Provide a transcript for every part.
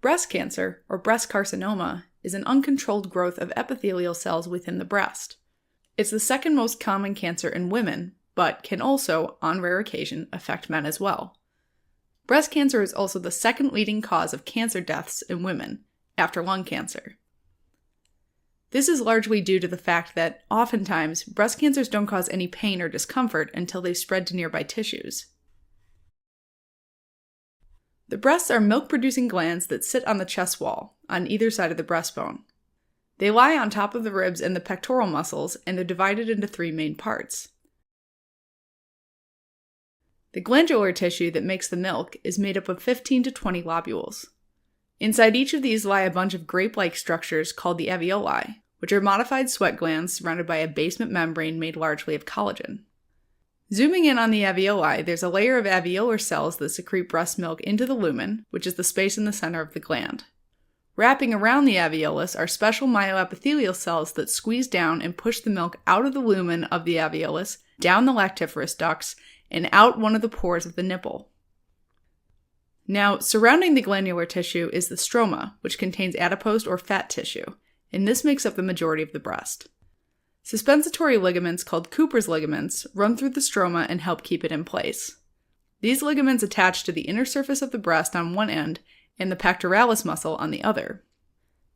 Breast cancer, or breast carcinoma, is an uncontrolled growth of epithelial cells within the breast. It's the second most common cancer in women, but can also, on rare occasion, affect men as well. Breast cancer is also the second leading cause of cancer deaths in women, after lung cancer. This is largely due to the fact that, oftentimes, breast cancers don't cause any pain or discomfort until they've spread to nearby tissues. The breasts are milk-producing glands that sit on the chest wall, on either side of the breastbone. They lie on top of the ribs and the pectoral muscles, and they're divided into three main parts. The glandular tissue that makes the milk is made up of 15 to 20 lobules. Inside each of these lie a bunch of grape-like structures called the alveoli, which are modified sweat glands surrounded by a basement membrane made largely of collagen. Zooming in on the alveoli, there's a layer of alveolar cells that secrete breast milk into the lumen, which is the space in the center of the gland. Wrapping around the alveolus are special myoepithelial cells that squeeze down and push the milk out of the lumen of the alveolus, down the lactiferous ducts, and out one of the pores of the nipple. Now, surrounding the glandular tissue is the stroma, which contains adipose or fat tissue, and this makes up the majority of the breast. Suspensory ligaments called Cooper's ligaments run through the stroma and help keep it in place. These ligaments attach to the inner surface of the breast on one end and the pectoralis muscle on the other.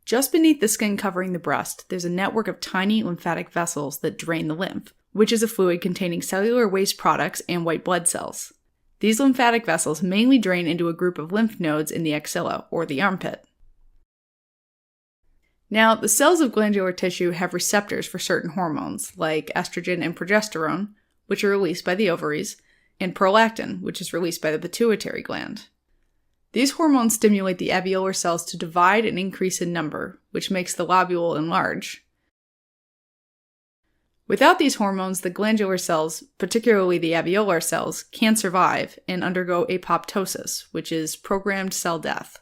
Just beneath the skin covering the breast, there's a network of tiny lymphatic vessels that drain the lymph, which is a fluid containing cellular waste products and white blood cells. These lymphatic vessels mainly drain into a group of lymph nodes in the axilla, or the armpit. Now, the cells of glandular tissue have receptors for certain hormones, like estrogen and progesterone, which are released by the ovaries, and prolactin, which is released by the pituitary gland. These hormones stimulate the alveolar cells to divide and increase in number, which makes the lobule enlarge. Without these hormones, the glandular cells, particularly the alveolar cells, can't survive and undergo apoptosis, which is programmed cell death.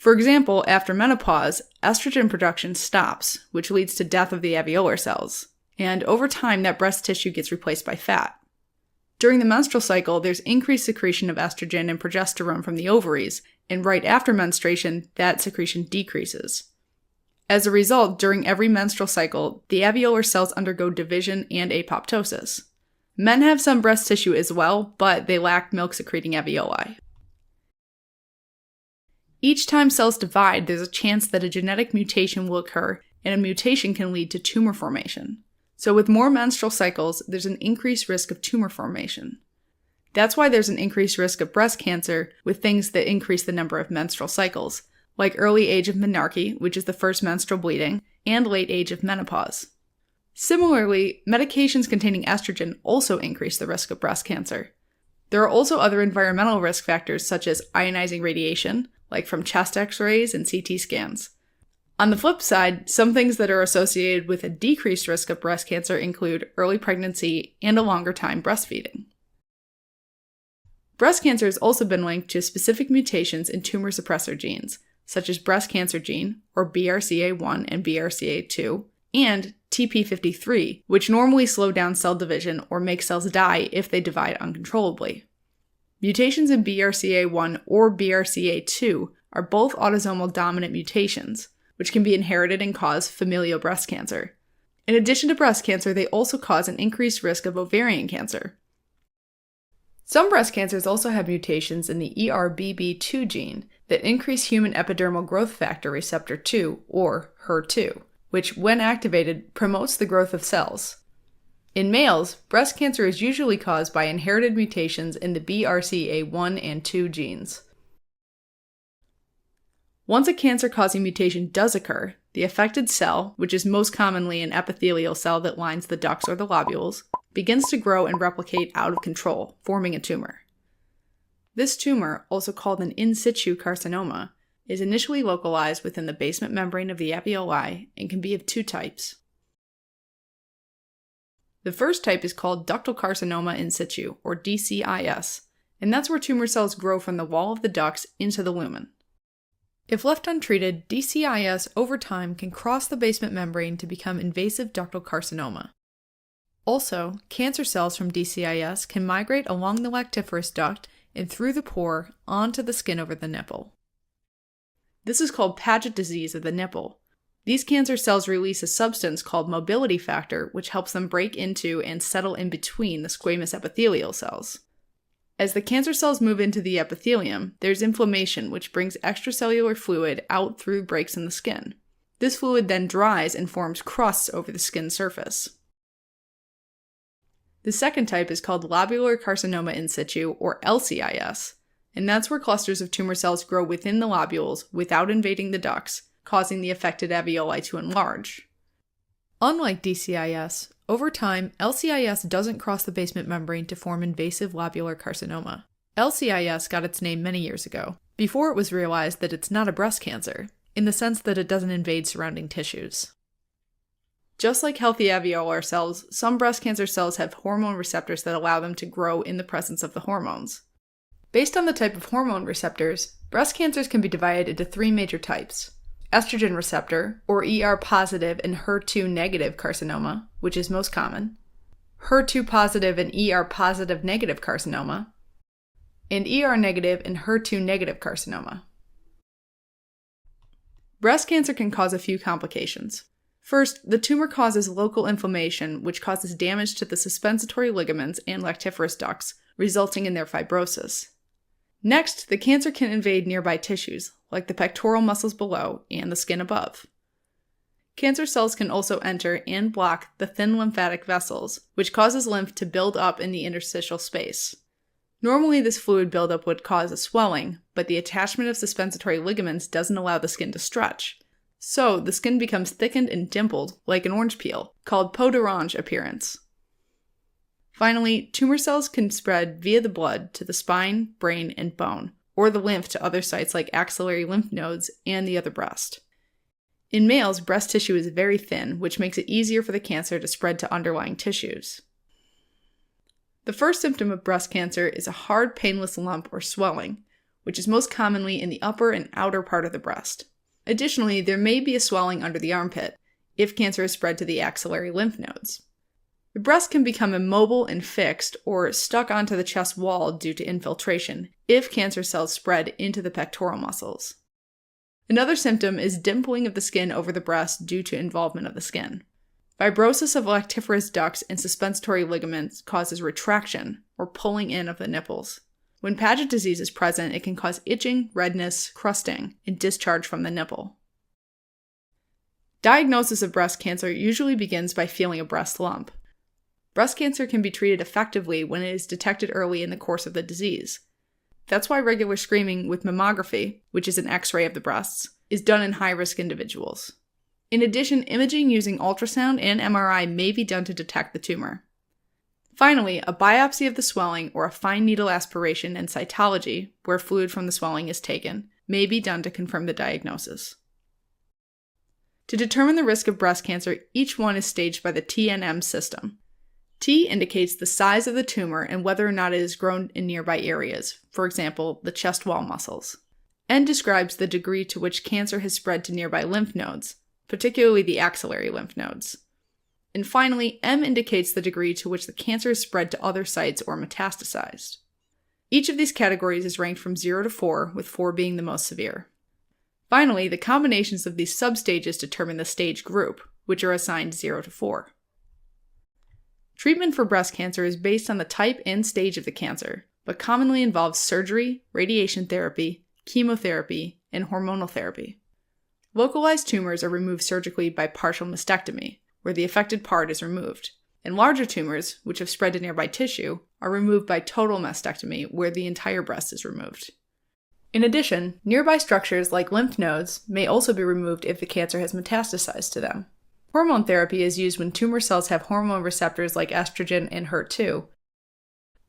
For example, after menopause, estrogen production stops, which leads to death of the alveolar cells, and over time that breast tissue gets replaced by fat. During the menstrual cycle, there's increased secretion of estrogen and progesterone from the ovaries, and right after menstruation, that secretion decreases. As a result, during every menstrual cycle, the alveolar cells undergo division and apoptosis. Men have some breast tissue as well, but they lack milk-secreting alveoli. Each time cells divide, there's a chance that a genetic mutation will occur, and a mutation can lead to tumor formation. So with more menstrual cycles, there's an increased risk of tumor formation. That's why there's an increased risk of breast cancer with things that increase the number of menstrual cycles, like early age of menarche, which is the first menstrual bleeding, and late age of menopause. Similarly, medications containing estrogen also increase the risk of breast cancer. There are also other environmental risk factors such as ionizing radiation, like from chest x-rays and CT scans. On the flip side, some things that are associated with a decreased risk of breast cancer include early pregnancy and a longer time breastfeeding. Breast cancer has also been linked to specific mutations in tumor suppressor genes, such as breast cancer gene, or BRCA1 and BRCA2, and TP53, which normally slow down cell division or make cells die if they divide uncontrollably. Mutations in BRCA1 or BRCA2 are both autosomal dominant mutations, which can be inherited and cause familial breast cancer. In addition to breast cancer, they also cause an increased risk of ovarian cancer. Some breast cancers also have mutations in the ERBB2 gene that increase human epidermal growth factor receptor 2, or HER2, which, when activated, promotes the growth of cells. In males, breast cancer is usually caused by inherited mutations in the BRCA1 and 2 genes. Once a cancer-causing mutation does occur, the affected cell, which is most commonly an epithelial cell that lines the ducts or the lobules, begins to grow and replicate out of control, forming a tumor. This tumor, also called an in situ carcinoma, is initially localized within the basement membrane of the alveoli and can be of two types. The first type is called ductal carcinoma in situ, or DCIS, and that's where tumor cells grow from the wall of the ducts into the lumen. If left untreated, DCIS over time can cross the basement membrane to become invasive ductal carcinoma. Also, cancer cells from DCIS can migrate along the lactiferous duct and through the pore onto the skin over the nipple. This is called Paget disease of the nipple. These cancer cells release a substance called mobility factor, which helps them break into and settle in between the squamous epithelial cells. As the cancer cells move into the epithelium, there's inflammation, which brings extracellular fluid out through breaks in the skin. This fluid then dries and forms crusts over the skin surface. The second type is called lobular carcinoma in situ, or LCIS, and that's where clusters of tumor cells grow within the lobules without invading the ducts, causing the affected alveoli to enlarge. Unlike DCIS, over time, LCIS doesn't cross the basement membrane to form invasive lobular carcinoma. LCIS got its name many years ago, before it was realized that it's not a breast cancer, in the sense that it doesn't invade surrounding tissues. Just like healthy alveolar cells, some breast cancer cells have hormone receptors that allow them to grow in the presence of the hormones. Based on the type of hormone receptors, breast cancers can be divided into 3 major types: estrogen receptor, or ER-positive and HER2-negative carcinoma, which is most common, HER2-positive and ER-positive negative carcinoma, and ER-negative and HER2-negative carcinoma. Breast cancer can cause a few complications. First, the tumor causes local inflammation, which causes damage to the suspensory ligaments and lactiferous ducts, resulting in their fibrosis. Next, the cancer can invade nearby tissues, like the pectoral muscles below and the skin above. Cancer cells can also enter and block the thin lymphatic vessels, which causes lymph to build up in the interstitial space. Normally, this fluid buildup would cause a swelling, but the attachment of suspensory ligaments doesn't allow the skin to stretch. So, the skin becomes thickened and dimpled, like an orange peel, called peau d'orange appearance. Finally, tumor cells can spread via the blood to the spine, brain, and bone, or the lymph to other sites like axillary lymph nodes and the other breast. In males, breast tissue is very thin, which makes it easier for the cancer to spread to underlying tissues. The first symptom of breast cancer is a hard, painless lump or swelling, which is most commonly in the upper and outer part of the breast. Additionally, there may be a swelling under the armpit, if cancer is spread to the axillary lymph nodes. The breast can become immobile and fixed, or stuck onto the chest wall due to infiltration, if cancer cells spread into the pectoral muscles. Another symptom is dimpling of the skin over the breast due to involvement of the skin. Fibrosis of lactiferous ducts and suspensory ligaments causes retraction, or pulling in of the nipples. When Paget disease is present, it can cause itching, redness, crusting, and discharge from the nipple. Diagnosis of breast cancer usually begins by feeling a breast lump. Breast cancer can be treated effectively when it is detected early in the course of the disease. That's why regular screening with mammography, which is an X-ray of the breasts, is done in high-risk individuals. In addition, imaging using ultrasound and MRI may be done to detect the tumor. Finally, a biopsy of the swelling or a fine needle aspiration and cytology, where fluid from the swelling is taken, may be done to confirm the diagnosis. To determine the risk of breast cancer, each one is staged by the TNM system. T indicates the size of the tumor and whether or not it has grown in nearby areas, for example, the chest wall muscles. N describes the degree to which cancer has spread to nearby lymph nodes, particularly the axillary lymph nodes. And finally, M indicates the degree to which the cancer is spread to other sites or metastasized. Each of these categories is ranked from 0 to 4, with 4 being the most severe. Finally, the combinations of these substages determine the stage group, which are assigned 0 to 4. Treatment for breast cancer is based on the type and stage of the cancer, but commonly involves surgery, radiation therapy, chemotherapy, and hormonal therapy. Localized tumors are removed surgically by partial mastectomy, where the affected part is removed, and larger tumors, which have spread to nearby tissue, are removed by total mastectomy, where the entire breast is removed. In addition, nearby structures like lymph nodes may also be removed if the cancer has metastasized to them. Hormone therapy is used when tumor cells have hormone receptors like estrogen and HER2,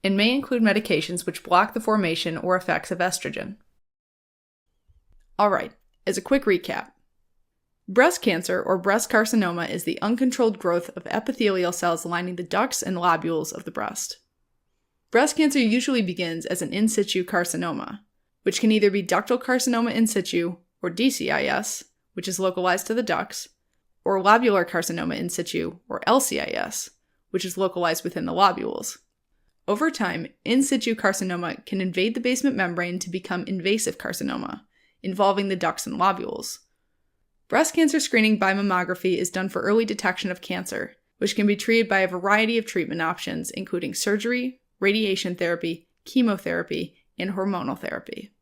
and may include medications which block the formation or effects of estrogen. Alright, as a quick recap. Breast cancer, or breast carcinoma, is the uncontrolled growth of epithelial cells lining the ducts and lobules of the breast. Breast cancer usually begins as an in situ carcinoma, which can either be ductal carcinoma in situ, or DCIS, which is localized to the ducts, or lobular carcinoma in situ, or LCIS, which is localized within the lobules. Over time, in situ carcinoma can invade the basement membrane to become invasive carcinoma, involving the ducts and lobules. Breast cancer screening by mammography is done for early detection of cancer, which can be treated by a variety of treatment options, including surgery, radiation therapy, chemotherapy, and hormonal therapy.